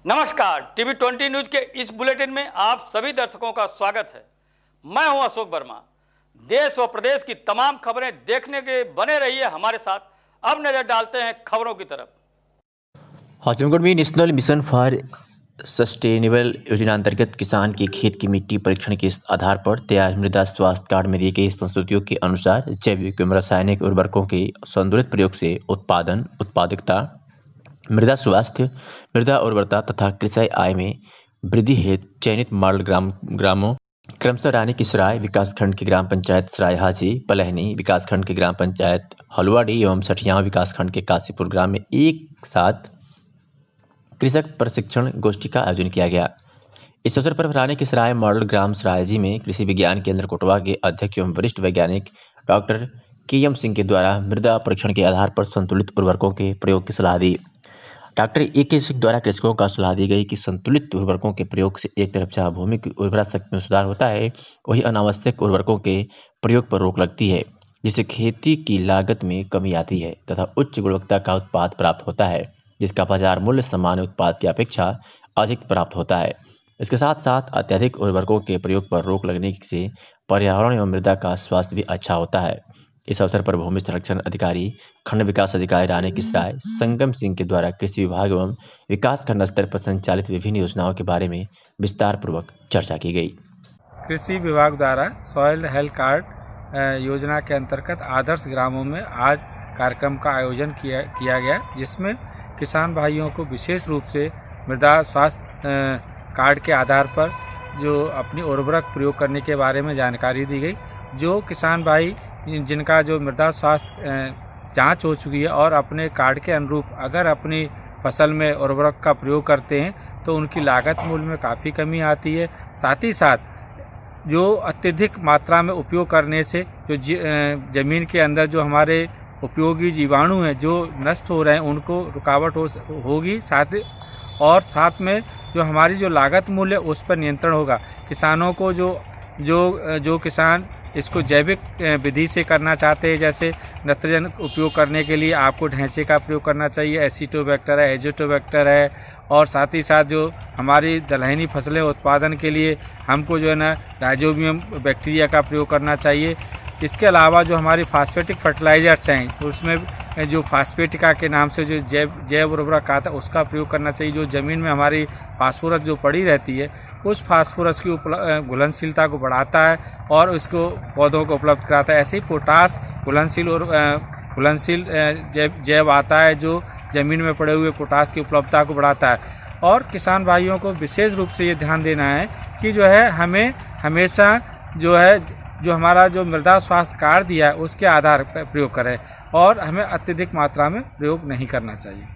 नमस्कार, TV 20 news के इस बुलेटिन में आप सभी दर्शकों का स्वागत है। मैं हूं अशोक वर्मा। देश व प्रदेश की तमाम खबरें देखने के बने रहिए हमारे साथ। अब नजर डालते हैं खबरों की तरफ। हातिमगढ़ में नेशनल मिशन फॉर सस्टेनेबल योजना अंतर्गत किसान के खेत की मिट्टी परीक्षण के आधार पर तैयार मृदा स्वास्थ्य कार्ड में दिए गए संस्तुतियों के अनुसार जैविक एवं रासायनिक उर्वरकों के संतुलित प्रयोग से उत्पादन, उत्पादकता, मृदा स्वास्थ्य, मृदा उर्वरता तथा कृषि आय में वृद्धि हेतु चयनित मॉडल ग्रामों क्रमशः रानी की सराय विकासखंड की ग्राम पंचायत सराय हाजी, पलहनी विकासखंड की ग्राम पंचायत हलुवाड़ी एवं सठियाव विकासखंड के काशीपुर ग्राम में एक साथ कृषक प्रशिक्षण गोष्ठी का आयोजन किया गया। इस अवसर पर रानी की सराय मॉडल ग्राम सरायजी में कृषि विज्ञान केंद्र कोटवा के अध्यक्ष एवं वरिष्ठ वैज्ञानिक डॉक्टर के.एम. सिंह के द्वारा मृदा परीक्षण के आधार पर संतुलित उर्वरकों के प्रयोग की सलाह दी। Doctor A K. सिंह द्वारा कृषकों का सलाह दी गई कि संतुलित उर्वरकों के प्रयोग से एक तरफ जहाँ भूमि की उर्वरा शक्ति में सुधार होता है, वहीं अनावश्यक उर्वरकों के प्रयोग पर रोक लगती है, जिससे खेती की लागत में कमी आती है तथा उच्च गुणवत्ता का उत्पाद प्राप्त होता है, जिसका बाजार मूल्य सामान्य उत्पाद की अपेक्षा अधिक प्राप्त होता है। इसके साथ साथ अत्यधिक उर्वरकों के प्रयोग पर रोक लगने से पर्यावरण एवं मृदा का स्वास्थ्य भी अच्छा होता है। इस अवसर पर भूमि संरक्षण अधिकारी, खंड विकास अधिकारी रानी की सराय संगम सिंह के द्वारा कृषि विभाग एवं विकास खंड स्तर पर संचालित विभिन्न योजनाओं के बारे में विस्तार पूर्वक चर्चा की गई। कृषि विभाग द्वारा सॉइल हेल्थ कार्ड योजना के अंतर्गत आदर्श ग्रामों में आज कार्यक्रम का आयोजन किया गया, जिसमें किसान भाइयों को विशेष रूप से मृदा स्वास्थ्य कार्ड के आधार पर जो अपनी उर्वरक प्रयोग करने के बारे में जानकारी दी गई। जो किसान भाई जिनका जो मृदा स्वास्थ्य जांच हो चुकी है और अपने कार्ड के अनुरूप अगर अपनी फसल में उर्वरक का प्रयोग करते हैं तो उनकी लागत मूल्य में काफ़ी कमी आती है। साथ ही साथ जो अत्यधिक मात्रा में उपयोग करने से जो ज़मीन के अंदर जो हमारे उपयोगी जीवाणु हैं जो नष्ट हो रहे हैं उनको रुकावट होगी। साथ में जो हमारी जो लागत मूल्य उस पर नियंत्रण होगा। किसानों को जो किसान इसको जैविक विधि से करना चाहते हैं, जैसे नत्रजन उपयोग करने के लिए आपको ढैंचे का प्रयोग करना चाहिए, एसिटोबैक्टर है, एजोटोबैक्टर है, और साथ ही साथ जो हमारी दलहनी फसलें उत्पादन के लिए हमको जो है ना राइजोबियम बैक्टीरिया का प्रयोग करना चाहिए। इसके अलावा जो हमारी फास्फेटिक फर्टिलाइजर्स हैं उसमें जो फास्फेटिका के नाम से जो जैव उर्वरक आता है उसका प्रयोग करना चाहिए। जो ज़मीन में हमारी फास्फोरस जो पड़ी रहती है उस फास्फोरस की घुलनशीलता को बढ़ाता है और उसको पौधों को उपलब्ध कराता है। ऐसे ही पोटास घुलनशील जैव आता है जो ज़मीन में पड़े हुए पोटास की उपलब्धता को बढ़ाता है। और किसान भाइयों को विशेष रूप से ये ध्यान देना है कि जो है हमें हमेशा जो हमारा जो मृदा स्वास्थ्य कार्ड दिया है उसके आधार पर प्रयोग करें और हमें अत्यधिक मात्रा में प्रयोग नहीं करना चाहिए।